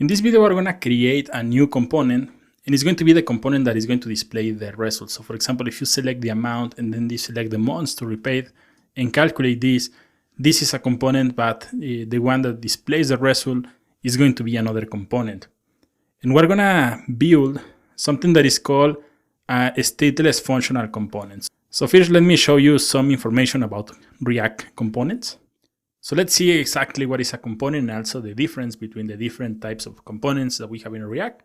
In this video, we're going to create a new component, and it's going to be the component that is going to display the result. So for example, if you select the amount and then you select the months to repay and calculate this is a component, but the one that displays the result is going to be another component. And we're going to build something that is called stateless functional components. So first, let me show you some information about React components. So let's see exactly what is a component and also the difference between the different types of components that we have in React.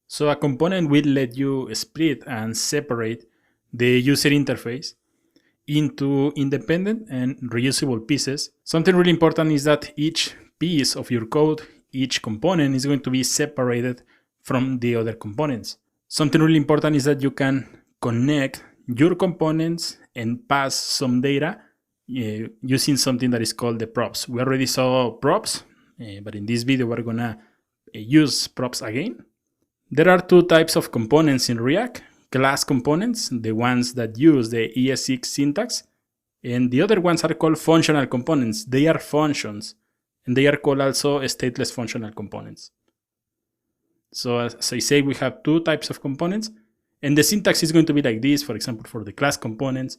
So a component will let you split and separate the user interface into independent and reusable pieces. Something really important is that each piece of your code, each component is going to be separated from the other components. Something really important is that you can connect your components and pass some data using something that is called the props. We already saw props, but in this video we're gonna use props again. There are two types of components in React: class components, the ones that use the ES6 syntax, and the other ones are called functional components. They are functions, and they are called also stateless functional components. So as I say, we have two types of components, and the syntax is going to be like this. For example, for the class components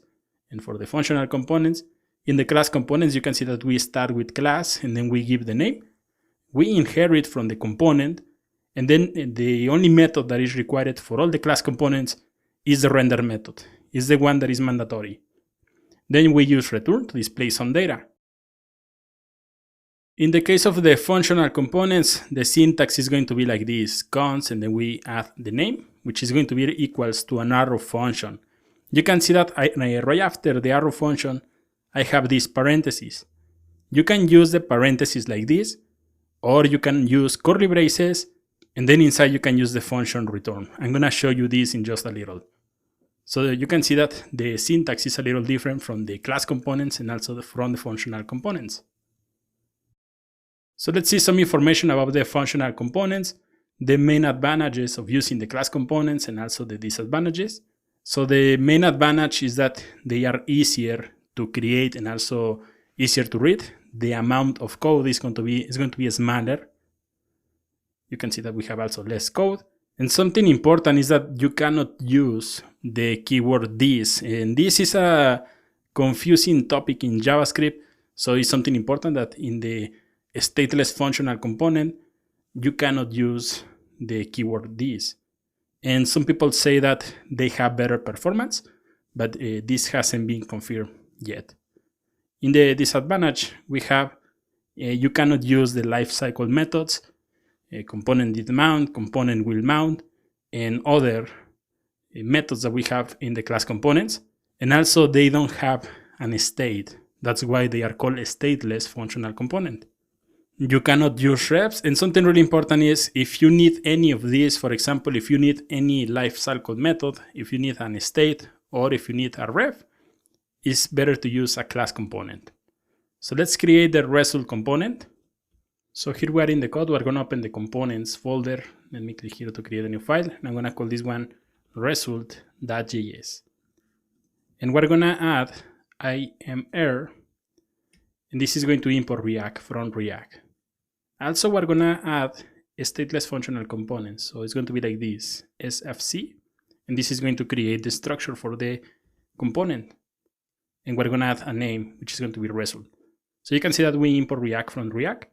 and for the functional components. In the class components, you can see that we start with class and then we give the name. We inherit from the component, and then the only method that is required for all the class components is the render method. It's the one that is mandatory. Then we use return to display some data. In the case of the functional components, the syntax is going to be like this: const, and then we add the name, which is going to be equals to an arrow function. You can see that right after the arrow function, I have these parentheses. You can use the parentheses like this, or you can use curly braces, and then inside you can use the function return. I'm gonna show you this in just a little. So you can see that the syntax is a little different from the class components and also from the functional components. So let's see some information about the functional components, the main advantages of using the class components and also the disadvantages. So the main advantage is that they are easier to create and also easier to read. The amount of code is going to be smaller. You can see that we have also less code. And something important is that you cannot use the keyword this. And this is a confusing topic in JavaScript. So it's something important that in the stateless functional component, you cannot use the keyword this. And some people say that they have better performance, but this hasn't been confirmed yet. In the disadvantage, we have you cannot use the lifecycle methods, component did mount, component will mount, and other methods that we have in the class components. And also they don't have an state. That's why they are called stateless functional component. You cannot use refs, and something really important is if you need any of these, for example, if you need any lifecycle method, if you need an state, or if you need a ref, it's better to use a class component. So let's create the result component. So here we are in the code. We're going to open the components folder. Let me click here to create a new file. And I'm going to call this one result.js. And we're going to add IMR. And this is going to import React from React. Also, we're going to add a stateless functional components. So it's going to be like this, SFC. And this is going to create the structure for the component. And we're going to add a name, which is going to be result. So you can see that we import React from React.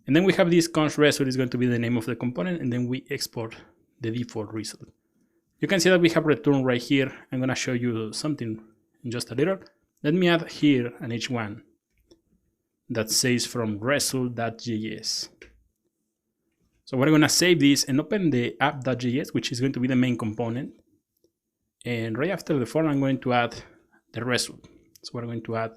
And then we have this const result is going to be the name of the component. And then we export the default result. You can see that we have return right here. I'm going to show you something in just a little. Let me add here an h1 that says from result.js. So we're going to save this and open the app.js, which is going to be the main component. And right after the form, I'm going to add the result. So we're going to add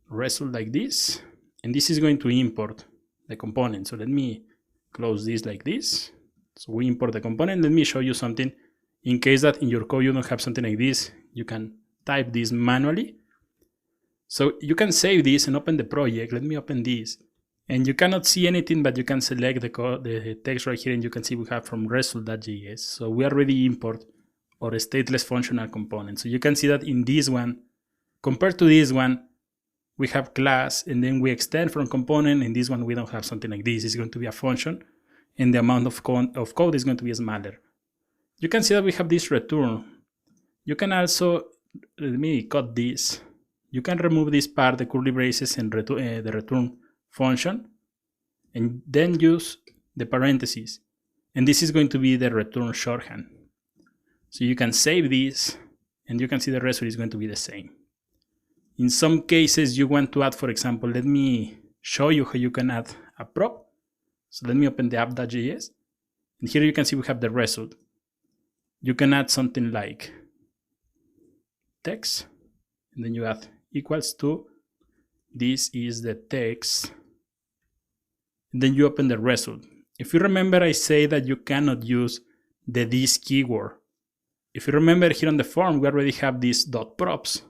result like this, and this is going to import the component. So let me close this like this. So we import the component. Let me show you something. In case that in your code you don't have something like this, you can type this manually. So you can save this and open the project. Let me open this. And you cannot see anything, but you can select the code, the text right here, and you can see we have from result.js. So we already import our stateless functional component. So you can see that in this one, compared to this one, we have class, and then we extend from component. In this one, we don't have something like this. It's going to be a function. and the amount of code is going to be smaller. You can see that we have this return. You can also, let me cut this. You can remove this part, the curly braces, and the return function, and then use the parentheses. And this is going to be the return shorthand. So you can save this, and you can see the result is going to be the same. In some cases, you want to add, for example, let me show you how you can add a prop. So let me open the app.js, and here you can see we have the result. You can add something like text, and then you add equals to, this is the text, and then you open the result. If you remember, I say that you cannot use the this keyword. If you remember here on the form, we already have this .props.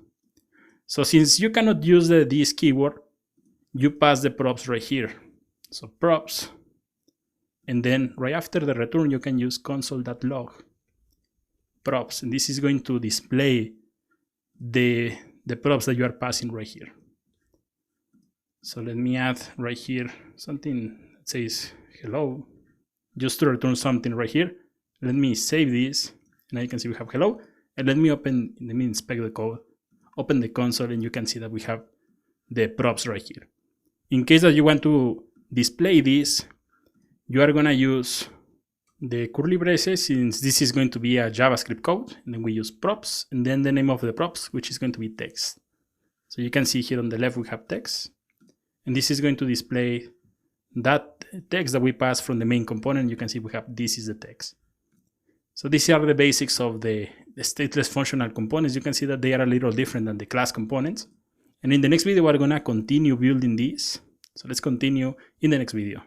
So since you cannot use the this keyword, you pass the props right here. So props, and then right after the return, you can use console.log props, and this is going to display the props that you are passing right here. So let me add right here something that says hello, just to return something right here. Let me save this, and now you can see we have hello. And let me inspect the code, open the console, and you can see that we have the props right here. In case that you want to display this, you are gonna use the curly braces, since this is going to be a JavaScript code, and then we use props, and then the name of the props, which is going to be text. So you can see here on the left we have text, and this is going to display that text that we pass from the main component. You can see we have this is the text. So these are the basics of the stateless functional components. You can see that they are a little different than the class components. And in the next video, we're gonna continue building these. So let's continue in the next video.